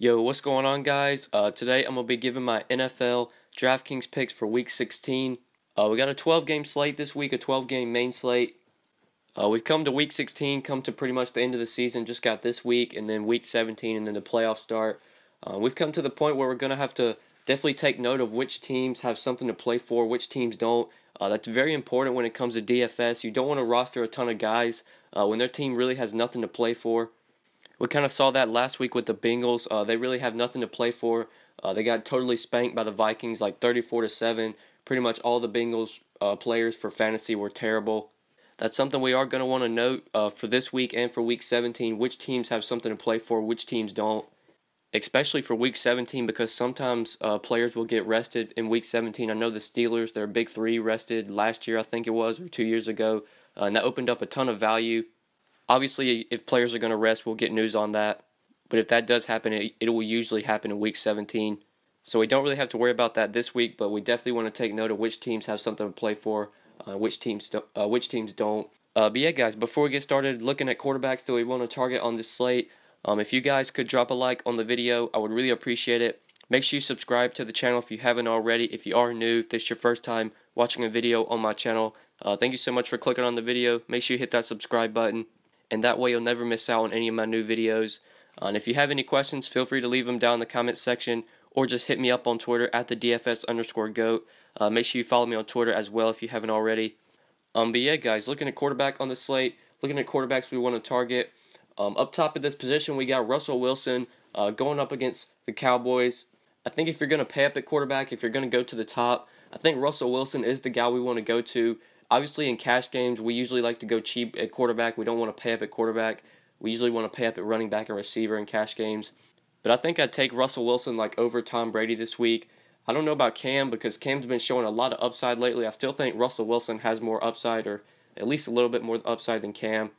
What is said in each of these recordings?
Yo, what's going on, guys? Today I'm going to be giving my NFL DraftKings picks for Week 16. We got a 12-game slate this week, a 12-game main slate. We've come to Week 16, come to pretty much the end of the season, just got this week, and then Week 17, and then the playoffs start. We've come to the point where we're going to have to definitely take note of which teams have something to play for, which teams don't. That's very important when it comes to DFS. You don't want to roster a ton of guys when their team really has nothing to play for. We kind of saw that last week with the Bengals. They really have nothing to play for. They got totally spanked by the Vikings, like 34-7. Pretty much all the Bengals players for fantasy were terrible. That's something we are going to want to note for this week and for Week 17, which teams have something to play for, which teams don't. Especially for Week 17, because sometimes players will get rested in Week 17. I know the Steelers, their big three, rested last year, I think it was, or 2 years ago. And that opened up a ton of value. Obviously, if players are going to rest, we'll get news on that. But if that does happen, it will usually happen in Week 17. So we don't really have to worry about that this week, but we definitely want to take note of which teams have something to play for, which teams don't. But yeah, guys, before we get started looking at quarterbacks that we want to target on this slate, if you guys could drop a like on the video, I would really appreciate it. Make sure you subscribe to the channel if you haven't already. If you are new, if this is your first time watching a video on my channel, thank you so much for clicking on the video. Make sure you hit that subscribe button, and that way you'll never miss out on any of my new videos. And if you have any questions, feel free to leave them down in the comments section, or just hit me up on Twitter at the DFS_GOAT. Make sure you follow me on Twitter as well if you haven't already. But yeah, guys, looking at quarterback on the slate, looking at quarterbacks we want to target. Up top of this position, we got Russell Wilson going up against the Cowboys. I think if you're going to pay up at quarterback, if you're going to go to the top, I think Russell Wilson is the guy we want to go to. Obviously, in cash games, we usually like to go cheap at quarterback. We don't want to pay up at quarterback. We usually want to pay up at running back and receiver in cash games. But I think I'd take Russell Wilson like over Tom Brady this week. I don't know about Cam, because Cam's been showing a lot of upside lately. I still think Russell Wilson has more upside, or at least a little bit more upside than Cam.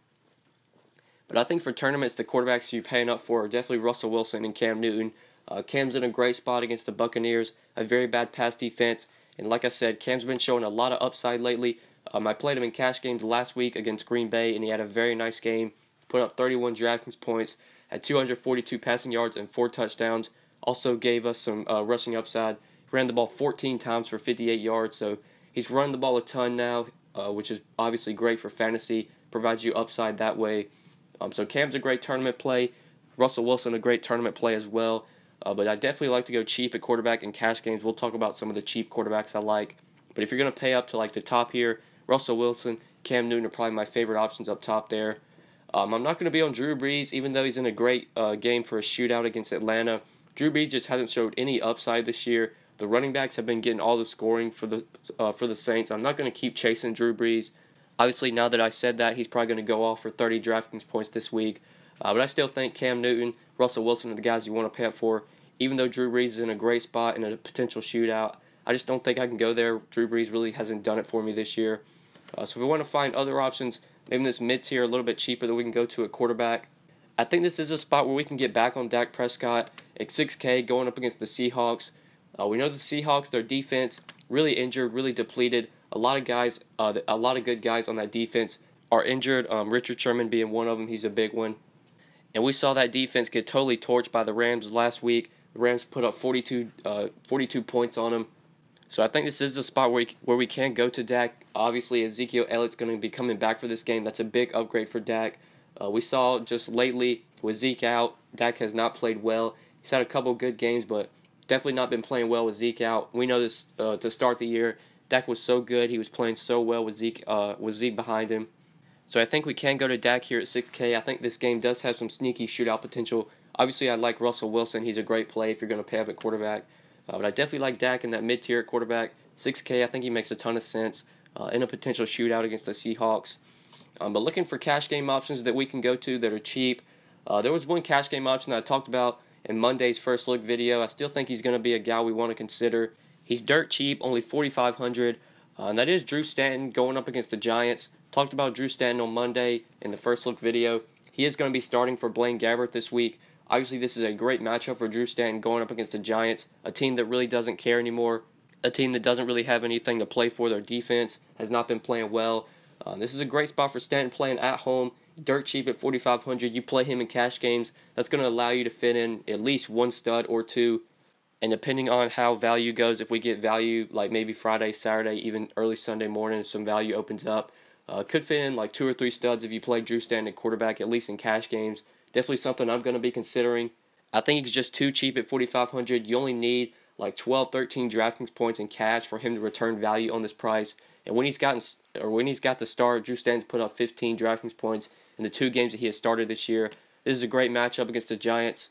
But I think for tournaments, the quarterbacks you're paying up for are definitely Russell Wilson and Cam Newton. Cam's in a great spot against the Buccaneers, a very bad pass defense. And like I said, Cam's been showing a lot of upside lately. I played him in cash games last week against Green Bay, and he had a very nice game. Put up 31 DraftKings points, had 242 passing yards and 4 touchdowns. Also gave us some rushing upside. Ran the ball 14 times for 58 yards, so he's run the ball a ton now, which is obviously great for fantasy. Provides you upside that way. So Cam's a great tournament play. Russell Wilson a great tournament play as well. But I definitely like to go cheap at quarterback in cash games. We'll talk about some of the cheap quarterbacks I like. But if you're going to pay up to like the top here, Russell Wilson, Cam Newton are probably my favorite options up top there. I'm not going to be on Drew Brees, even though he's in a great game for a shootout against Atlanta. Drew Brees just hasn't showed any upside this year. The running backs have been getting all the scoring for the Saints. I'm not going to keep chasing Drew Brees. Obviously, now that I said that, he's probably going to go off for 30 DraftKings points this week. But I still think Cam Newton, Russell Wilson are the guys you want to pay up for. Even though Drew Brees is in a great spot in a potential shootout, I just don't think I can go there. Drew Brees really hasn't done it for me this year. So if we want to find other options, maybe in this mid-tier a little bit cheaper that we can go to a quarterback, I think this is a spot where we can get back on Dak Prescott at $6K going up against the Seahawks. We know the Seahawks, their defense, really injured, really depleted. A lot of good guys on that defense are injured. Richard Sherman being one of them, he's a big one. And we saw that defense get totally torched by the Rams last week. The Rams put up 42 points on them. So I think this is a spot where we can go to Dak. Obviously, Ezekiel Elliott's going to be coming back for this game. That's a big upgrade for Dak. We saw just lately with Zeke out, Dak has not played well. He's had a couple good games, but definitely not been playing well with Zeke out. We know this to start the year. Dak was so good. He was playing so well with Zeke behind him. So I think we can go to Dak here at 6K. I think this game does have some sneaky shootout potential. Obviously, I like Russell Wilson. He's a great play if you're going to pay up at quarterback. But I definitely like Dak in that mid-tier at quarterback. 6K, I think he makes a ton of sense in a potential shootout against the Seahawks. But looking for cash game options that we can go to that are cheap. There was one cash game option that I talked about in Monday's first look video. I still think he's going to be a guy we want to consider. He's dirt cheap, only $4,500. And that is Drew Stanton going up against the Giants. Talked about Drew Stanton on Monday in the first look video. He is going to be starting for Blaine Gabbert this week. Obviously, this is a great matchup for Drew Stanton going up against the Giants, a team that really doesn't care anymore, a team that doesn't really have anything to play for. Their defense has not been playing well. This is a great spot for Stanton playing at home dirt cheap at 4,500. You play him in cash games. That's going to allow you to fit in at least one stud or two. And depending on how value goes, if we get value like maybe Friday, Saturday, even early Sunday morning, if some value opens up, could fit in like 2 or 3 studs if you play Drew Stanton at quarterback, at least in cash games. Definitely something I'm going to be considering. I think he's just too cheap at 4,500. You only need like 12, 13 DraftKings points in cash for him to return value on this price. And when he's got the start, Drew Stanton's put up 15 DraftKings points in the 2 games that he has started this year. This is a great matchup against the Giants.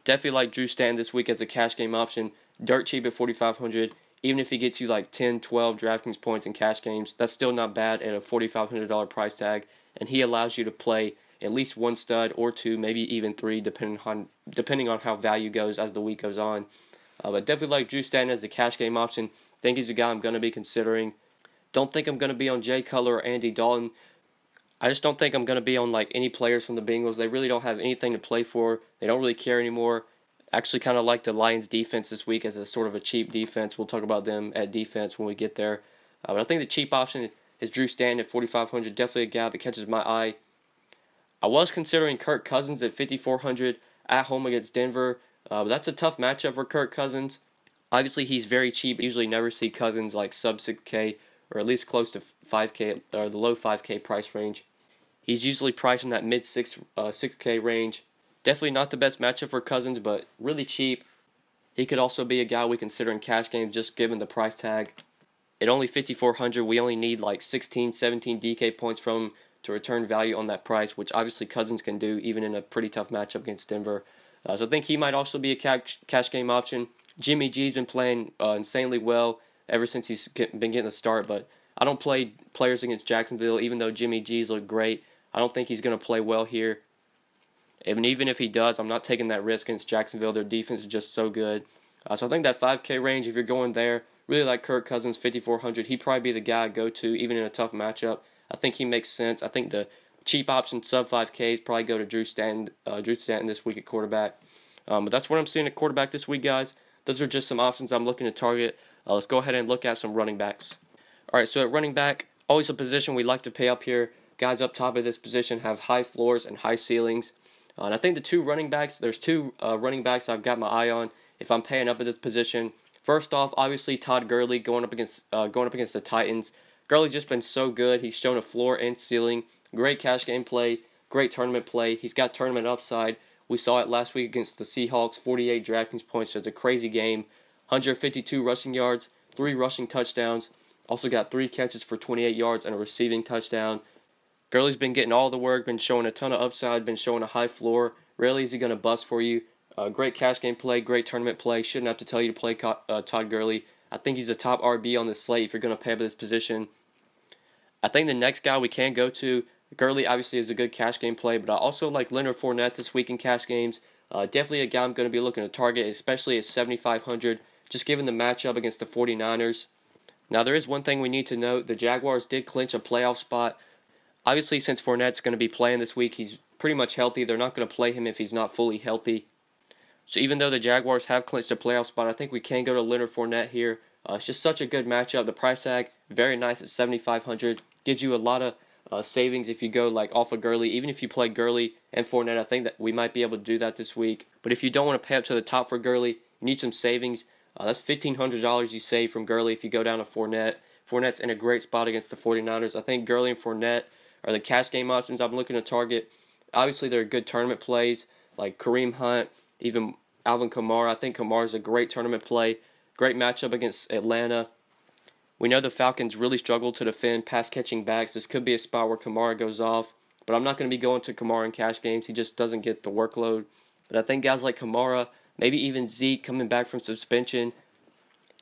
Definitely like Drew Stanton this week as a cash game option. Dirt cheap at 4,500. Even if he gets you like 10, 12 DraftKings points in cash games, that's still not bad at a $4,500 price tag. And he allows you to play at least one stud or two, maybe even 3, depending on how value goes as the week goes on. But definitely like Drew Stanton as the cash game option. Think he's a guy I'm going to be considering. Don't think I'm going to be on Jay Cutler or Andy Dalton. I just don't think I'm going to be on like any players from the Bengals. They really don't have anything to play for. They don't really care anymore. Actually kind of like the Lions defense this week as a sort of a cheap defense. We'll talk about them at defense when we get there. But I think the cheap option is Drew Stanton at 4,500. Definitely a guy that catches my eye. I was considering Kirk Cousins at 5,400 at home against Denver. But that's a tough matchup for Kirk Cousins. Obviously, he's very cheap. I usually never see Cousins like sub 6K or at least close to 5K or the low 5K price range. He's usually priced in that mid 6K range. Definitely not the best matchup for Cousins, but really cheap. He could also be a guy we consider in cash games just given the price tag. At only 5,400, we only need like 16, 17 DK points from him to return value on that price, which obviously Cousins can do even in a pretty tough matchup against Denver. So I think he might also be a cash game option. Jimmy G's been playing insanely well ever since he's been getting a start, but I don't play players against Jacksonville, even though Jimmy G's look great. I don't think he's going to play well here. And even if he does, I'm not taking that risk against Jacksonville. Their defense is just so good. So I think that 5K range, if you're going there, really like Kirk Cousins, 5,400. He'd probably be the guy I go to, even in a tough matchup. I think he makes sense. I think the cheap option, sub 5Ks, probably go to Drew Stanton this week at quarterback. But that's what I'm seeing at quarterback this week, guys. Those are just some options I'm looking to target. Let's go ahead and look at some running backs. All right, so at running back, always a position we like to pay up here. Guys up top of this position have high floors and high ceilings. And I think there's two running backs I've got my eye on if I'm paying up at this position. First off, obviously Todd Gurley going up against the Titans. Gurley's just been so good. He's shown a floor and ceiling. Great cash game play, great tournament play. He's got tournament upside. We saw it last week against the Seahawks, 48 DraftKings points. So it's a crazy game. 152 rushing yards, 3 rushing touchdowns. Also got 3 catches for 28 yards and a receiving touchdown. Gurley's been getting all the work, been showing a ton of upside, been showing a high floor. Rarely is he going to bust for you. Great cash game play, great tournament play. Shouldn't have to tell you to play Todd Gurley. I think he's a top RB on this slate if you're going to pay up this position. I think the next guy we can go to, Gurley obviously is a good cash game play, but I also like Leonard Fournette this week in cash games. Definitely a guy I'm going to be looking to target, especially at 7,500, just given the matchup against the 49ers. Now, there is one thing we need to note. The Jaguars did clinch a playoff spot. Obviously, since Fournette's going to be playing this week, he's pretty much healthy. They're not going to play him if he's not fully healthy. So even though the Jaguars have clinched a playoff spot, I think we can go to Leonard Fournette here. It's just such a good matchup. The price tag, very nice at 7,500. Gives you a lot of savings if you go like off of Gurley. Even if you play Gurley and Fournette, I think that we might be able to do that this week. But if you don't want to pay up to the top for Gurley, you need some savings. That's $1,500 you save from Gurley if you go down to Fournette. Fournette's in a great spot against the 49ers. I think Gurley and Fournette are the cash game options I'm looking to target. Obviously, they're good tournament plays like Kareem Hunt, even Alvin Kamara. I think Kamara's a great tournament play. Great matchup against Atlanta. We know the Falcons really struggle to defend pass-catching backs. This could be a spot where Kamara goes off. But I'm not going to be going to Kamara in cash games. He just doesn't get the workload. But I think guys like Kamara, maybe even Zeke coming back from suspension,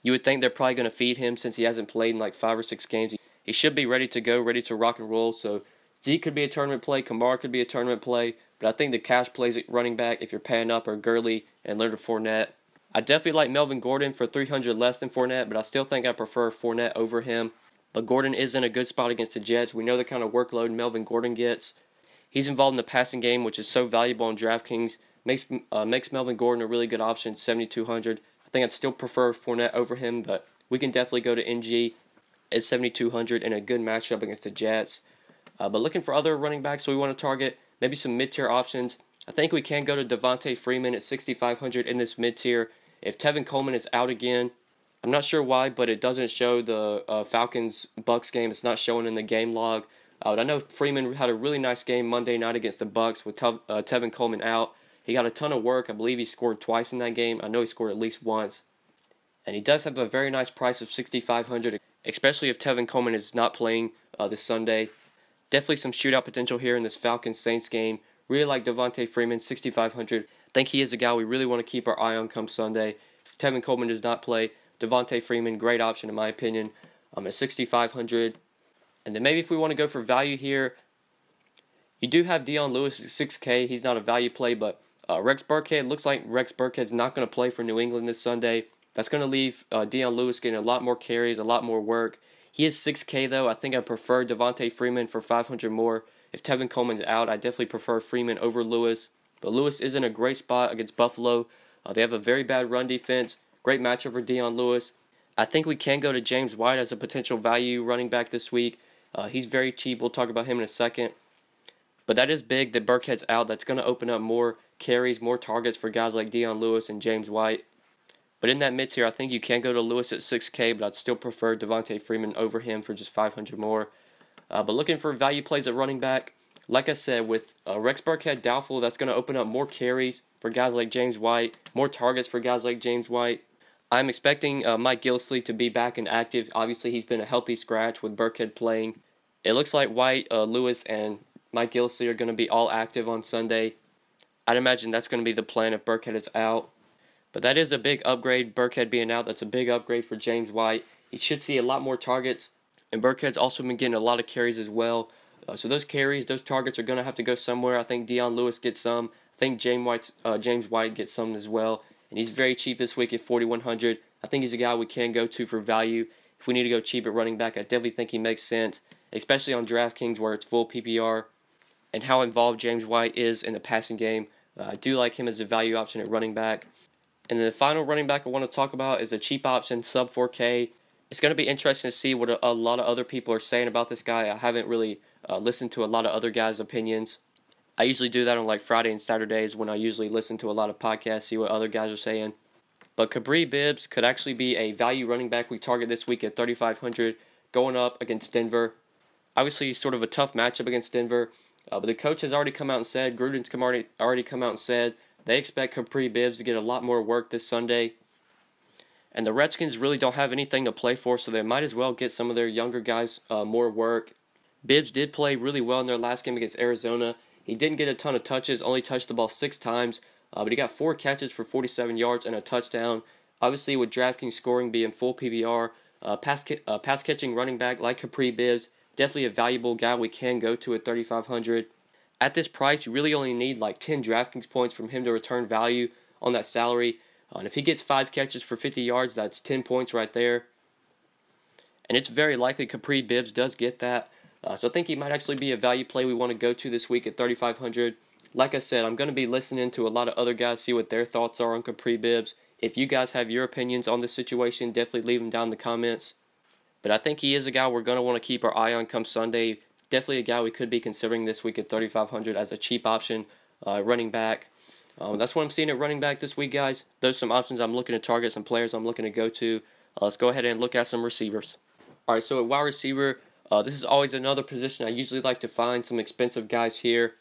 you would think they're probably going to feed him since he hasn't played in like 5 or 6 games. He should be ready to go, ready to rock and roll. So Zeke could be a tournament play. Kamara could be a tournament play. But I think the cash plays at running back, if you're paying up, are Gurley and Leonard Fournette. I definitely like Melvin Gordon for $300 less than Fournette, but I still think I prefer Fournette over him. But Gordon is in a good spot against the Jets. We know the kind of workload Melvin Gordon gets. He's involved in the passing game, which is so valuable on DraftKings. Makes Melvin Gordon a really good option, 7,200. I think I'd still prefer Fournette over him, but we can definitely go to NG at 7,200 in a good matchup against the Jets. But looking for other running backs, so we want to target maybe some mid-tier options. I think we can go to Devontae Freeman at 6,500 in this mid-tier. If Tevin Coleman is out again, I'm not sure why, but it doesn't show the Falcons-Bucks game. It's not showing in the game log. But I know Freeman had a really nice game Monday night against the Bucks with Tevin Coleman out. He got a ton of work. I believe he scored twice in that game. I know he scored at least once. And he does have a very nice price of 6,500, especially if Tevin Coleman is not playing this Sunday. Definitely some shootout potential here in this Falcons-Saints game. Really like Devontae Freeman, 6,500. I think he is a guy we really want to keep our eye on come Sunday. If Tevin Coleman does not play, Devontae Freeman, great option in my opinion, at 6,500. And then maybe if we want to go for value here, you do have Dion Lewis at 6K. He's not a value play, but Rex Burkhead, looks like Rex Burkhead's not going to play for New England this Sunday. That's going to leave Dion Lewis getting a lot more carries, a lot more work. He is 6K though. I think I prefer Devontae Freeman for 500 more. If Tevin Coleman's out, I definitely prefer Freeman over Lewis. But Lewis is in a great spot against Buffalo. They have a very bad run defense. Great matchup for Dion Lewis. I think we can go to James White as a potential value running back this week. He's very cheap. We'll talk about him in a second. But that is big that Burkhead's out. That's going to open up more carries, more targets for guys like Dion Lewis and James White. But in that mid-tier, I think you can go to Lewis at 6K, but I'd still prefer Devontae Freeman over him for just 500 more. But looking for value plays at running back, like I said, with Rex Burkhead doubtful, that's going to open up more carries for guys like James White, more targets for guys like James White. I'm expecting Mike Gillislee to be back and active. Obviously, he's been a healthy scratch with Burkhead playing. It looks like White, Lewis, and Mike Gillislee are going to be all active on Sunday. I'd imagine that's going to be the plan if Burkhead is out. But that is a big upgrade, Burkhead being out. That's a big upgrade for James White. He should see a lot more targets. And Burkhead's also been getting a lot of carries as well. So those carries, those targets are going to have to go somewhere. I think Dion Lewis gets some. I think James White gets some as well. And he's very cheap this week at 4,100. I think he's a guy we can go to for value. If we need to go cheap at running back, I definitely think he makes sense, especially on DraftKings where it's full PPR. And how involved James White is in the passing game. I do like him as a value option at running back. And then the final running back I want to talk about is a cheap option, sub 4K. It's going to be interesting to see what a lot of other people are saying about this guy. I haven't really listened to a lot of other guys' opinions. I usually do that on like Friday and Saturdays when I usually listen to a lot of podcasts, see what other guys are saying. But Kabri Bibbs could actually be a value running back we target this week at 3,500, going up against Denver. Obviously, sort of a tough matchup against Denver. But the coach has already come out and said, Gruden's already come out and said, they expect Kabri Bibbs to get a lot more work this Sunday. And the Redskins really don't have anything to play for, so they might as well get some of their younger guys more work. Bibbs did play really well in their last game against Arizona. He didn't get a ton of touches, only touched the ball 6 times, but he got 4 catches for 47 yards and a touchdown. Obviously, with DraftKings scoring being full PPR, pass-catching running back like Kabri Bibbs, definitely a valuable guy we can go to at 3,500. At this price, you really only need like 10 DraftKings points from him to return value on that salary. And if he gets 5 catches for 50 yards, that's 10 points right there. And it's very likely Kabri Bibbs does get that. So I think he might actually be a value play we want to go to this week at 3,500. Like I said, I'm going to be listening to a lot of other guys, see what their thoughts are on Kabri Bibbs. If you guys have your opinions on this situation, definitely leave them down in the comments. But I think he is a guy we're going to want to keep our eye on come Sunday. Definitely a guy we could be considering this week at 3,500 as a cheap option, running back. That's what I'm seeing at running back this week, guys. Those are some options I'm looking to target, some players I'm looking to go to. Let's go ahead and look at some receivers. All right, so at wide receiver, this is always another position I usually like to find some expensive guys here.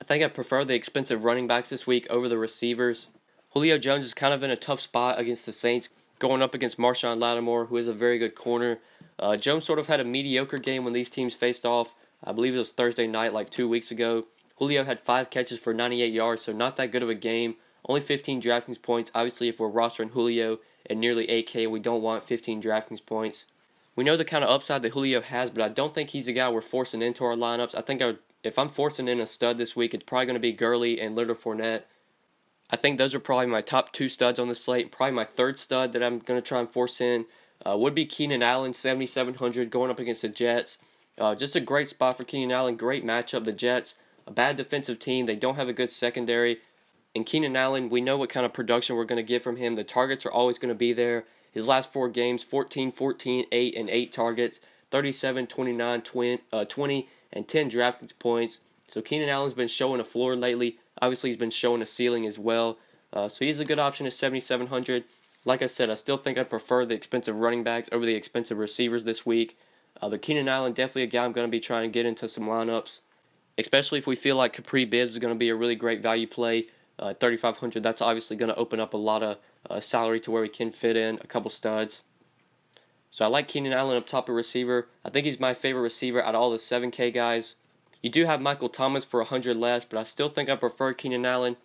I think I prefer the expensive running backs this week over the receivers. Julio Jones is kind of in a tough spot against the Saints, going up against Marshawn Lattimore, who is a very good corner. Jones sort of had a mediocre game when these teams faced off. I believe it was Thursday night, like 2 weeks ago. Julio had 5 catches for 98 yards, so not that good of a game. Only 15 DraftKings points. Obviously, if we're rostering Julio at nearly 8K, we don't want 15 DraftKings points. We know the kind of upside that Julio has, but I don't think he's a guy we're forcing into our lineups. I think if I'm forcing in a stud this week, it's probably going to be Gurley and Leonard Fournette. I think those are probably my top 2 studs on the slate. Probably my third stud that I'm going to try and force in would be Keenan Allen, 7,700, going up against the Jets. Just a great spot for Keenan Allen. Great matchup. The Jets, a bad defensive team. They don't have a good secondary. And Keenan Allen, we know what kind of production we're going to get from him. The targets are always going to be there. His last 4 games, 14, 14, 8, and 8 targets, 37, 29, 20, and 10 DraftKings points. So Keenan Allen's been showing a floor lately. Obviously, he's been showing a ceiling as well. So he's a good option at 7,700. Like I said, I still think I prefer the expensive running backs over the expensive receivers this week. But Keenan Allen, definitely a guy I'm going to be trying to get into some lineups, especially if we feel like Capri Bibbs is going to be a really great value play. 3,500, that's obviously going to open up a lot of salary to where we can fit in a couple studs. So I like Keenan Allen up top of receiver. I think he's my favorite receiver out of all the 7K guys. You do have Michael Thomas for 100 less, but I still think I prefer Keenan Allen.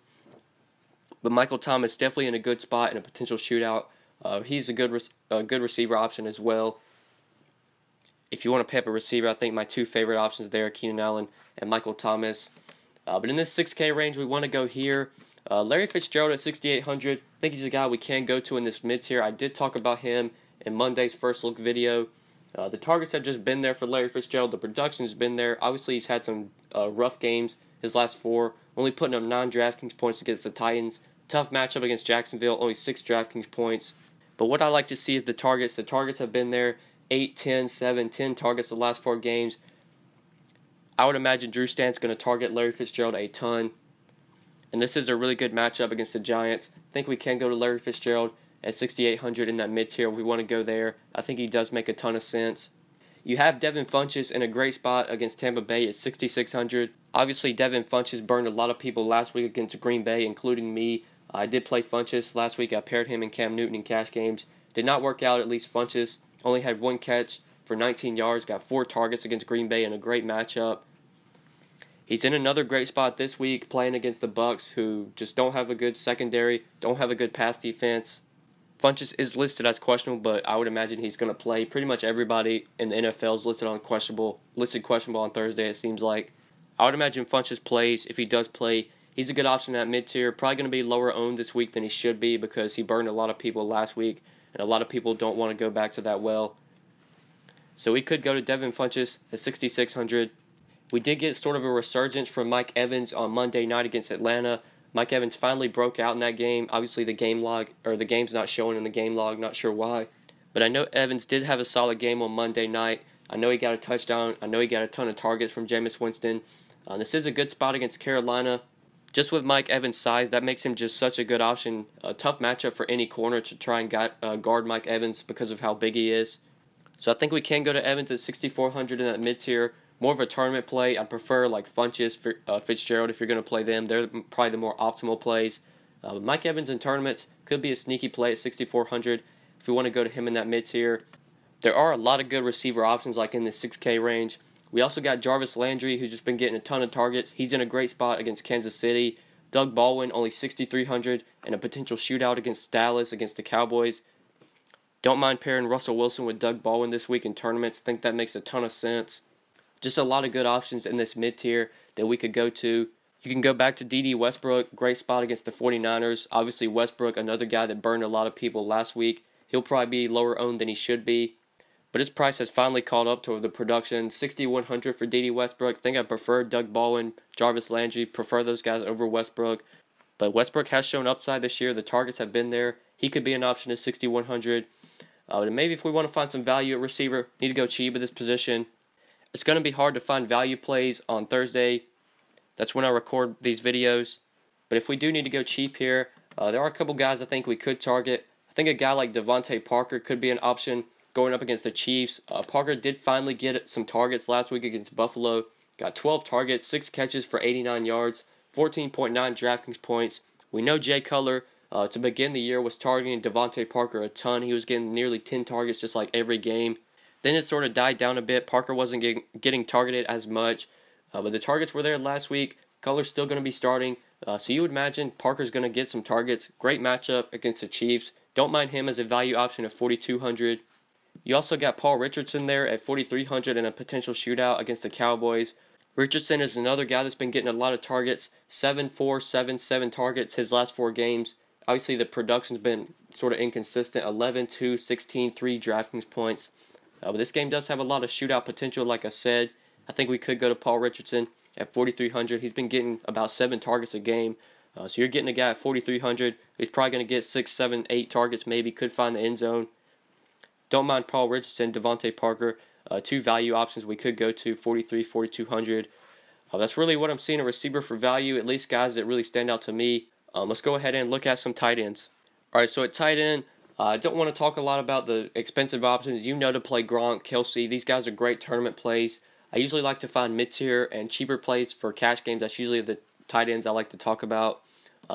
But Michael Thomas definitely in a good spot in a potential shootout. He's a good receiver option as well. If you want to pay up a receiver, I think my two favorite options there are Keenan Allen and Michael Thomas. But in this 6K range, we want to go here. Larry Fitzgerald at 6,800. I think he's a guy we can go to in this mid-tier. I did talk about him in Monday's first look video. The targets have just been there for Larry Fitzgerald. The production has been there. Obviously, he's had some rough games his last 4, only putting up 9 DraftKings points against the Titans. Tough matchup against Jacksonville, only 6 DraftKings points. But what I like to see is the targets. The targets have been there, 8, 10, 7, 10 targets the last 4 games. I would imagine Drew Stan's going to target Larry Fitzgerald a ton. And this is a really good matchup against the Giants. I think we can go to Larry Fitzgerald at 6,800 in that mid-tier if we want to go there. I think he does make a ton of sense. You have Devin Funchess in a great spot against Tampa Bay at 6,600. Obviously, Devin Funchess burned a lot of people last week against Green Bay, including me. I did play Funchess last week. I paired him and Cam Newton in cash games. Did not work out, at least Funchess. Only had 1 catch for 19 yards. Got 4 targets against Green Bay in a great matchup. He's in another great spot this week playing against the Bucs, who just don't have a good secondary, don't have a good pass defense. Funchess is listed as questionable, but I would imagine he's going to play. Pretty much everybody in the NFL is listed questionable on Thursday, it seems like. I would imagine Funchess plays. If he does play, he's a good option at mid-tier. Probably going to be lower owned this week than he should be because he burned a lot of people last week, and a lot of people don't want to go back to that well. So we could go to Devin Funchess at 6,600. We did get sort of a resurgence from Mike Evans on Monday night against Atlanta. Mike Evans finally broke out in that game. Obviously, the game's not showing in the game log. Not sure why. But I know Evans did have a solid game on Monday night. I know he got a touchdown. I know he got a ton of targets from Jameis Winston. This is a good spot against Carolina. Just with Mike Evans' size, that makes him just such a good option. A tough matchup for any corner to try and guard Mike Evans because of how big he is. So I think we can go to Evans at 6,400 in that mid-tier. More of a tournament play. I prefer like Funchess, Fitzgerald if you're going to play them. They're probably the more optimal plays. Mike Evans in tournaments could be a sneaky play at 6,400 if we want to go to him in that mid-tier. There are a lot of good receiver options like in the 6K range. We also got Jarvis Landry, who's just been getting a ton of targets. He's in a great spot against Kansas City. Doug Baldwin, only 6,300, and a potential shootout against Dallas, against the Cowboys. Don't mind pairing Russell Wilson with Doug Baldwin this week in tournaments. Think that makes a ton of sense. Just a lot of good options in this mid-tier that we could go to. You can go back to D.D. Westbrook, great spot against the 49ers. Obviously, Westbrook, another guy that burned a lot of people last week. He'll probably be lower owned than he should be. But his price has finally caught up to the production. 6,100 for D.D. Westbrook. I think I prefer Doug Baldwin, Jarvis Landry, prefer those guys over Westbrook. But Westbrook has shown upside this year. The targets have been there. He could be an option at 6,100. And maybe if we want to find some value at receiver, need to go cheap at this position. It's going to be hard to find value plays on Thursday. That's when I record these videos. But if we do need to go cheap here, there are a couple guys I think we could target. I think a guy like Devontae Parker could be an option going up against the Chiefs. Parker did finally get some targets last week against Buffalo. Got 12 targets, 6 catches for 89 yards, 14.9 DraftKings points. We know Jay Cutler, to begin the year, was targeting Devontae Parker a ton. He was getting nearly 10 targets just like every game. Then it sort of died down a bit. Parker wasn't getting targeted as much. But the targets were there last week. Cutler's still going to be starting. So you would imagine Parker's going to get some targets. Great matchup against the Chiefs. Don't mind him as a value option at 4,200. You also got Paul Richardson there at 4,300 in a potential shootout against the Cowboys. Richardson is another guy that's been getting a lot of targets. 7, 4, 7, 7 targets his last 4 games. Obviously the production's been sort of inconsistent. 11, 2, 16, 3 DraftKings points. But this game does have a lot of shootout potential, like I said. I think we could go to Paul Richardson at 4,300. He's been getting about 7 targets a game. So you're getting a guy at 4,300. He's probably going to get 6, 7, 8 targets maybe. Could find the end zone. Don't mind Paul Richardson, Devontae Parker. two value options we could go to, 43, 4200. That's really what I'm seeing a receiver for value, at least guys that really stand out to me. Let's go ahead and look at some tight ends. All right, so at tight end, I don't want to talk a lot about the expensive options. You know to play Gronk, Kelsey. These guys are great tournament plays. I usually like to find mid-tier and cheaper plays for cash games. That's usually the tight ends I like to talk about.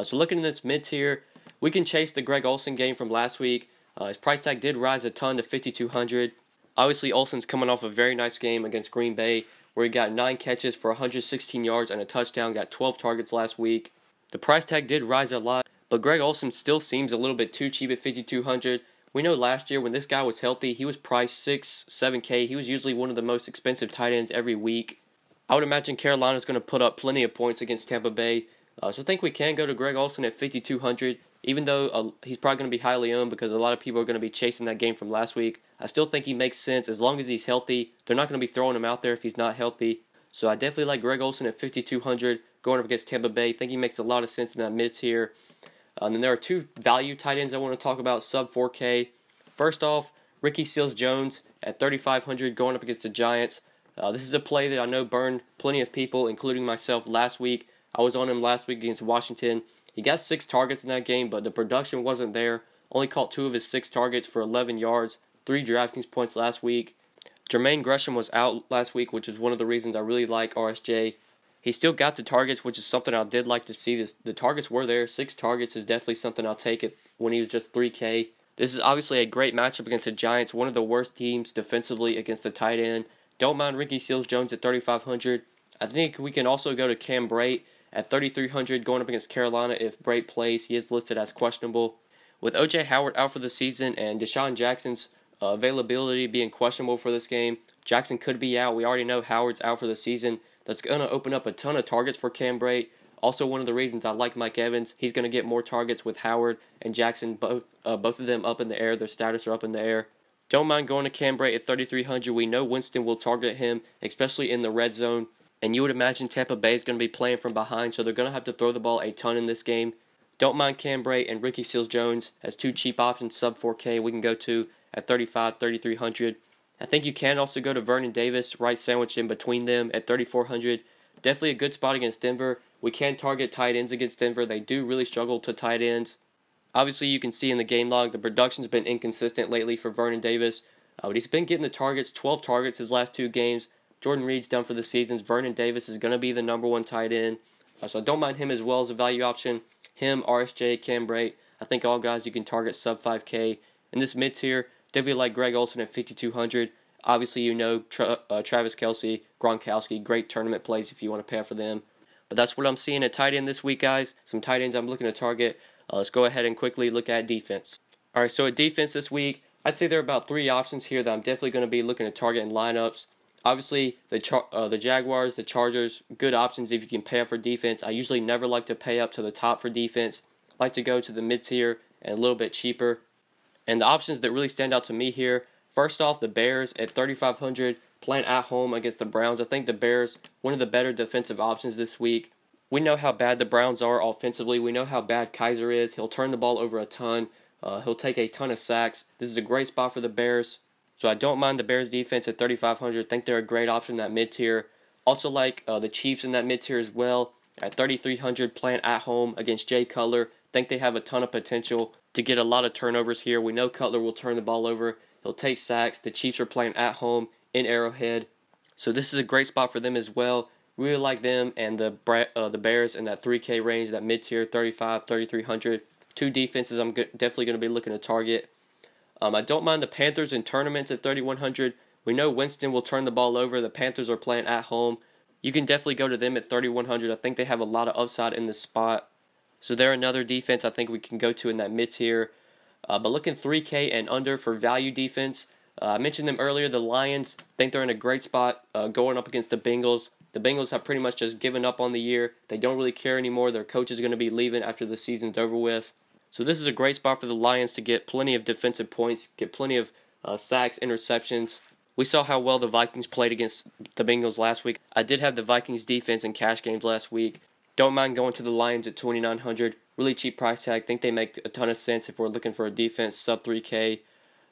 So looking at this mid-tier, we can chase the Greg Olsen game from last week. His price tag did rise a ton to 5,200. Obviously, Olsen's coming off a very nice game against Green Bay, where he got 9 catches for 116 yards and a touchdown, got 12 targets last week. The price tag did rise a lot, but Greg Olsen still seems a little bit too cheap at 5,200. We know last year when this guy was healthy, he was priced 6, 7K. He was usually one of the most expensive tight ends every week. I would imagine Carolina's going to put up plenty of points against Tampa Bay. So I think we can go to Greg Olsen at 5,200, even though he's probably going to be highly owned because a lot of people are going to be chasing that game from last week. I still think he makes sense as long as he's healthy. They're not going to be throwing him out there if he's not healthy. So I definitely like Greg Olsen at 5,200 going up against Tampa Bay. I think he makes a lot of sense in that mid-tier. And then there are two value tight ends I want to talk about, sub 4K. First off, Ricky Seals-Jones at 3,500 going up against the Giants. This is a play that I know burned plenty of people, including myself, last week. I was on him last week against Washington. He got 6 targets in that game, but the production wasn't there. Only caught 2 of his 6 targets for 11 yards, 3 DraftKings points last week. Jermaine Gresham was out last week, which is one of the reasons I really like RSJ. He still got the targets, which is something I did like to see. The targets were there. 6 targets is definitely something I'll take it when he was just 3K. This is obviously a great matchup against the Giants, one of the worst teams defensively against the tight end. Don't mind Ricky Seals-Jones at 3,500. I think we can also go to Cam Brate at 3,300 going up against Carolina if Brate plays. He is listed as questionable. With O.J. Howard out for the season and Deshaun Jackson's availability being questionable for this game, Jackson could be out. We already know Howard's out for the season. That's going to open up a ton of targets for Cam Brate. Also, one of the reasons I like Mike Evans, he's going to get more targets with Howard and Jackson, both of them up in the air. Their status are up in the air. Don't mind going to Cam Brate at 3,300. We know Winston will target him, especially in the red zone. And you would imagine Tampa Bay is going to be playing from behind, so they're going to have to throw the ball a ton in this game. Don't mind Cam Brate and Ricky Seals-Jones as 2 cheap options, sub 4K we can go to at 3,300. I think you can also go to Vernon Davis, right sandwiched in between them at 3,400. Definitely a good spot against Denver. We can target tight ends against Denver. They do really struggle to tight ends. Obviously, you can see in the game log the production's been inconsistent lately for Vernon Davis. But he's been getting the targets, 12 targets his last 2 games. Jordan Reed's done for the seasons. Vernon Davis is going to be the number 1 tight end. So I don't mind him as well as a value option. Him, RSJ, Cam Brate. I think all guys you can target sub 5K. In this mid-tier, definitely like Greg Olsen at 5,200. Obviously, you know Travis Kelce, Gronkowski, great tournament plays if you want to pay for them. But that's what I'm seeing at tight end this week, guys. Some tight ends I'm looking to target. Let's go ahead and quickly look at defense. All right, so at defense this week, I'd say there are about 3 options here that I'm definitely going to be looking to target in lineups. Obviously, the Jaguars, the Chargers, good options if you can pay up for defense. I usually never like to pay up to the top for defense. I like to go to the mid-tier and a little bit cheaper. And the options that really stand out to me here, first off, the Bears at 3,500, playing at home against the Browns. I think the Bears, one of the better defensive options this week. We know how bad the Browns are offensively. We know how bad Kaiser is. He'll turn the ball over a ton. He'll take a ton of sacks. This is a great spot for the Bears. So I don't mind the Bears defense at 3,500. I think they're a great option in that mid-tier. Also like the Chiefs in that mid-tier as well. At 3,300, playing at home against Jay Cutler. I think they have a ton of potential to get a lot of turnovers here. We know Cutler will turn the ball over. He'll take sacks. The Chiefs are playing at home in Arrowhead. So this is a great spot for them as well. Really like them and the Bears in that 3K range, that mid-tier, 35, 3,300. 2 defenses I'm definitely going to be looking to target. I don't mind the Panthers in tournaments at 3,100. We know Winston will turn the ball over. The Panthers are playing at home. You can definitely go to them at 3,100. I think they have a lot of upside in this spot. So they're another defense I think we can go to in that mid-tier. But looking 3K and under for value defense, I mentioned them earlier, the Lions. I think they're in a great spot going up against the Bengals. The Bengals have pretty much just given up on the year. They don't really care anymore. Their coach is going to be leaving after the season's over with. So this is a great spot for the Lions to get plenty of defensive points, get plenty of sacks, interceptions. We saw how well the Vikings played against the Bengals last week. I did have the Vikings defense in cash games last week. Don't mind going to the Lions at 2,900. Really cheap price tag. Think they make a ton of sense if we're looking for a defense sub 3K.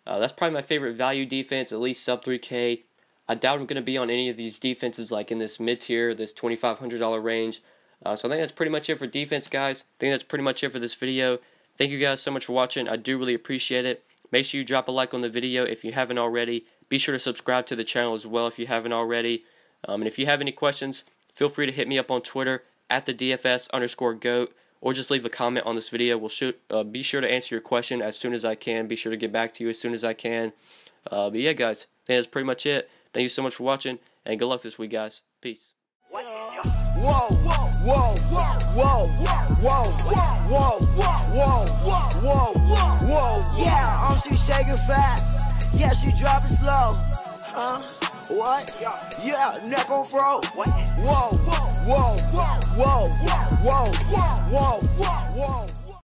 That's probably my favorite value defense, at least sub 3K. I doubt I'm going to be on any of these defenses like in this mid-tier, this $2,500 range. So I think that's pretty much it for defense, guys. I think that's pretty much it for this video. Thank you guys so much for watching. I do really appreciate it. Make sure you drop a like on the video if you haven't already. Be sure to subscribe to the channel as well if you haven't already. And if you have any questions, feel free to hit me up on Twitter at the DFS_GOAT, or just leave a comment on this video. We'll be sure to answer your question as soon as I can. Be sure to get back to you as soon as I can. But yeah, guys, I think that's pretty much it. Thank you so much for watching, and good luck this week, guys. Peace. Whoa, whoa, whoa, whoa, whoa, whoa, whoa, whoa. Yeah, she shaking fast. Yeah, she dropping slow. Huh? What? Yeah, neck on fro. Whoa, whoa, whoa, whoa, whoa, whoa, whoa, whoa.